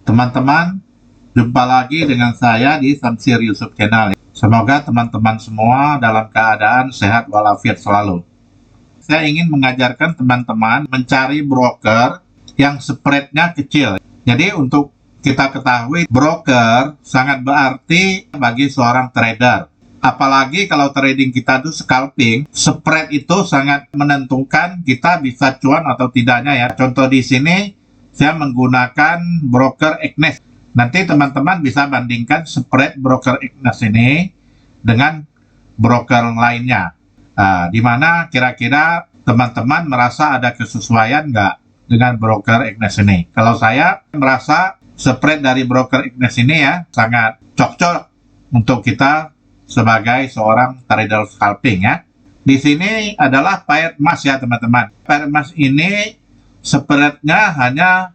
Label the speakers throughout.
Speaker 1: Teman-teman, jumpa lagi dengan saya di Samsir Yusuf Channel. Semoga teman-teman semua dalam keadaan sehat walafiat selalu. Saya ingin mengajarkan teman-teman mencari broker yang spreadnya kecil. Jadi untuk kita ketahui, broker sangat berarti bagi seorang trader. Apalagi kalau trading kita itu scalping, spread itu sangat menentukan kita bisa cuan atau tidaknya ya. Contoh di sini, saya menggunakan broker Egnes. Nanti teman-teman bisa bandingkan spread broker Egnes ini dengan broker lainnya. Di mana kira-kira teman-teman merasa ada kesesuaian nggak dengan broker Egnes ini? Kalau saya merasa spread dari broker Egnes ini ya sangat cocok untuk kita sebagai seorang trader scalping ya. Di sini adalah paired mask ya teman-teman. Paired mask ini spreadnya hanya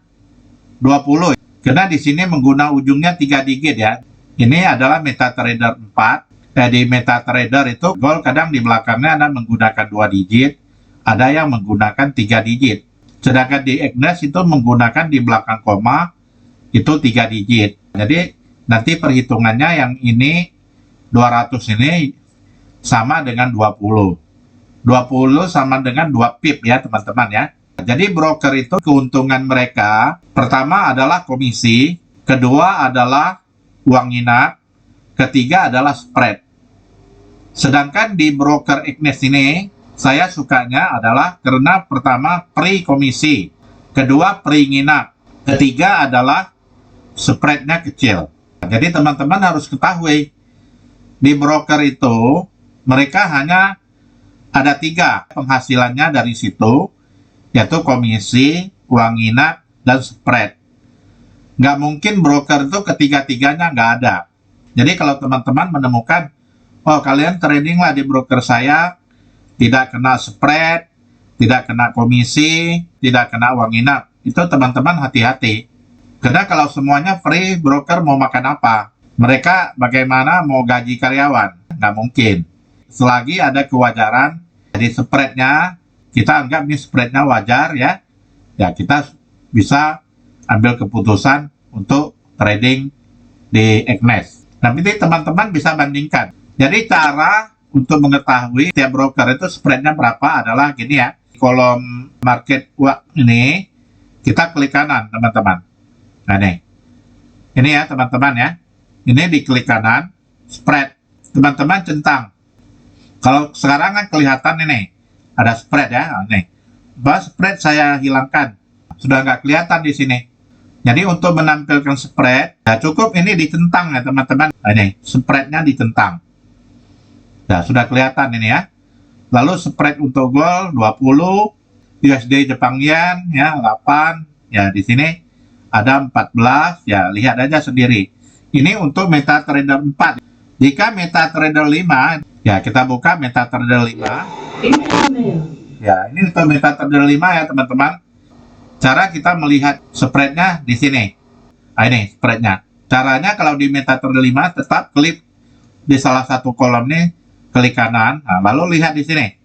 Speaker 1: 20, karena di sini menggunakan ujungnya 3 digit ya. Ini adalah MetaTrader 4. Di MetaTrader itu goal kadang di belakangnya Anda menggunakan 2 digit, ada yang menggunakan 3 digit. Sedangkan di Egnes itu menggunakan di belakang koma itu 3 digit. Jadi nanti perhitungannya yang ini 200 ini sama dengan 20. 20 sama dengan 2 pip ya teman-teman ya. Jadi broker itu keuntungan mereka pertama adalah komisi, kedua adalah uang inap, ketiga adalah spread. Sedangkan di broker Egnes ini saya sukanya adalah karena pertama free komisi, kedua free nginap, ketiga adalah spreadnya kecil. Jadi teman-teman harus ketahui di broker itu mereka hanya ada 3 penghasilannya dari situ, yaitu komisi, uang inap, dan spread. Nggak mungkin broker itu ketiga-tiganya nggak ada. Jadi kalau teman-teman menemukan, oh kalian trading lah di broker saya, tidak kena spread, tidak kena komisi, tidak kena uang inap, itu teman-teman hati-hati. Karena kalau semuanya free, broker mau makan apa? Mereka bagaimana mau gaji karyawan? Nggak mungkin. Selagi ada kewajaran, jadi spreadnya, kita anggap ini spreadnya wajar ya. Ya kita bisa ambil keputusan untuk trading di Egnes. Tapi teman-teman bisa bandingkan. Jadi cara untuk mengetahui tiap broker itu spreadnya berapa adalah gini ya. Kolom market ini kita klik kanan teman-teman. Nah nih. Ini ya teman-teman ya. Ini di klik kanan, spread. Teman-teman centang. Kalau sekarang kan kelihatan ini. Ada spread ya, nih. Spread saya hilangkan, sudah nggak kelihatan di sini. Jadi untuk menampilkan spread, ya cukup ini dicentang ya teman-teman. Nah, ini spreadnya dicentang. Ya sudah kelihatan ini ya. Lalu spread untuk gold 20, USD Jepang Yen ya 8, ya di sini ada 14, ya lihat aja sendiri. Ini untuk MetaTrader 4. Jika MetaTrader 5, ya kita buka MetaTrader 5. Ya, ini untuk MetaTrader 5 ya teman-teman. Cara kita melihat spreadnya di sini. Nah, ini spreadnya. Caranya kalau di MetaTrader 5 tetap klik di salah satu kolom nih, klik kanan. Nah, lalu lihat di sini.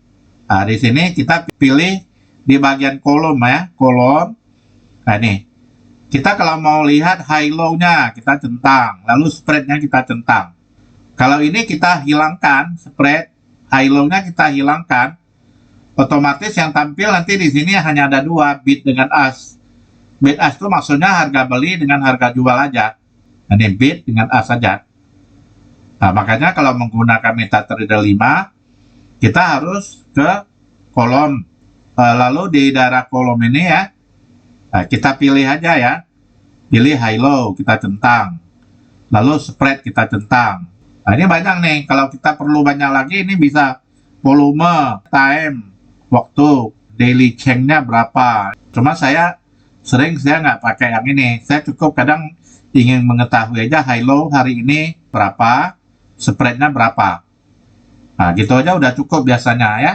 Speaker 1: Nah, di sini kita pilih di bagian kolom ya, kolom. Nah, ini. Kita kalau mau lihat high low-nya kita centang, lalu spreadnya kita centang. Kalau ini kita hilangkan spread, high low-nya kita hilangkan, otomatis yang tampil nanti di sini hanya ada 2, bid dengan as. Bid as itu maksudnya harga beli dengan harga jual aja. Ini bid dengan as saja. Nah, makanya kalau menggunakan MetaTrader 5, kita harus ke kolom. Lalu di daerah kolom ini ya, nah, kita pilih aja ya. Pilih high low, kita centang. Lalu spread kita centang. Nah, ini banyak nih. Kalau kita perlu banyak lagi, ini bisa volume, time, waktu, daily change-nya berapa. Cuma saya nggak pakai yang ini. Saya cukup kadang ingin mengetahui aja high low hari ini berapa, spread-nya berapa. Nah, gitu aja udah cukup biasanya ya.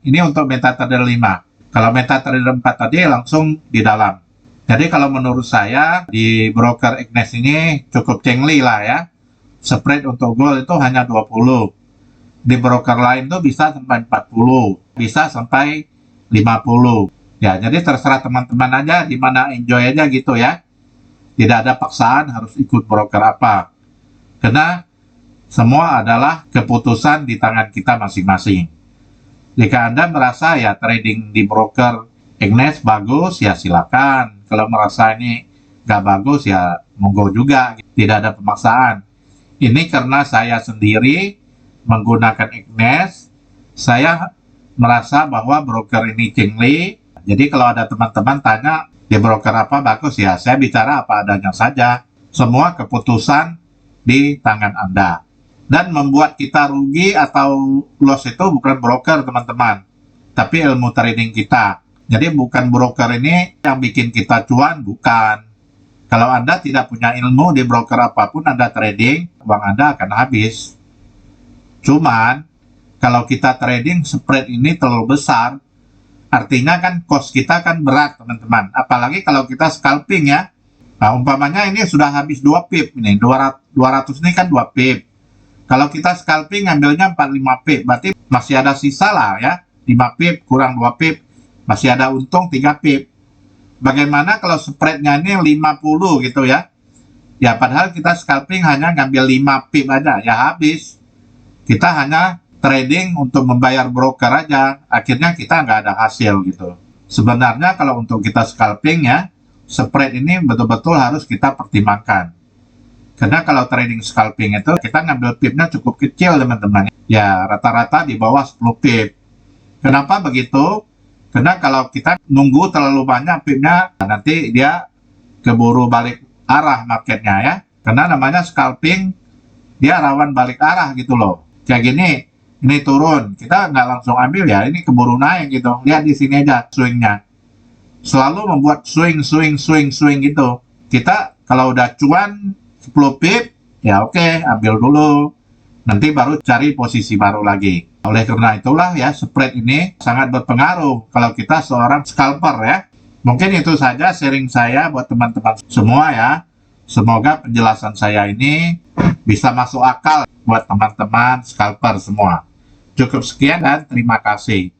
Speaker 1: Ini untuk MetaTrader 5. Kalau MetaTrader 4 tadi langsung di dalam. Jadi kalau menurut saya di broker Egnes ini cukup cengli lah ya. Spread untuk gold itu hanya 20. Di broker lain tuh bisa sampai 40, bisa sampai 50. Ya, jadi terserah teman-teman aja di mana enjoy aja gitu ya. Tidak ada paksaan harus ikut broker apa. Karena semua adalah keputusan di tangan kita masing-masing. Jika Anda merasa ya trading di broker Ignis bagus, ya silakan. Kalau merasa ini nggak bagus, ya monggo juga. Tidak ada pemaksaan. Ini karena saya sendiri menggunakan Ignis, saya merasa bahwa broker ini Cingli. Jadi kalau ada teman-teman tanya di broker apa bagus, ya saya bicara apa adanya saja. Semua keputusan di tangan Anda. Dan membuat kita rugi atau loss itu bukan broker, teman-teman, tapi ilmu trading kita. Jadi bukan broker ini yang bikin kita cuan, bukan. Kalau Anda tidak punya ilmu di broker apapun Anda trading, uang Anda akan habis. Cuman, kalau kita trading spread ini terlalu besar, artinya kan cost kita kan berat, teman-teman. Apalagi kalau kita scalping ya. Nah, umpamanya ini sudah habis 2 pip, ini 200 ini kan 2 pip. Kalau kita scalping ngambilnya 45 pip, berarti masih ada sisa lah ya. 5 pip kurang 2 pip, masih ada untung 3 pip. Bagaimana kalau spreadnya ini 50 gitu ya? Ya padahal kita scalping hanya ngambil 5 pip aja, ya habis. Kita hanya trading untuk membayar broker aja, akhirnya kita nggak ada hasil gitu. Sebenarnya kalau untuk kita scalping ya, spread ini betul-betul harus kita pertimbangkan. Karena kalau trading scalping itu kita ngambil pipnya cukup kecil, teman-teman. Ya rata-rata di bawah 10 pip. Kenapa begitu? Karena kalau kita nunggu terlalu banyak pipnya, nanti dia keburu balik arah marketnya ya. Karena namanya scalping, dia rawan balik arah gitu loh. Kayak gini, ini turun, kita nggak langsung ambil ya, ini keburu naik gitu. Lihat di sini aja swingnya. Selalu membuat swing gitu. Kita kalau udah cuan 10 pip, ya oke, ambil dulu. Nanti baru cari posisi baru lagi. Oleh karena itulah ya, spread ini sangat berpengaruh kalau kita seorang scalper ya. Mungkin itu saja sharing saya buat teman-teman semua ya. Semoga penjelasan saya ini bisa masuk akal buat teman-teman scalper semua. Cukup sekian dan terima kasih.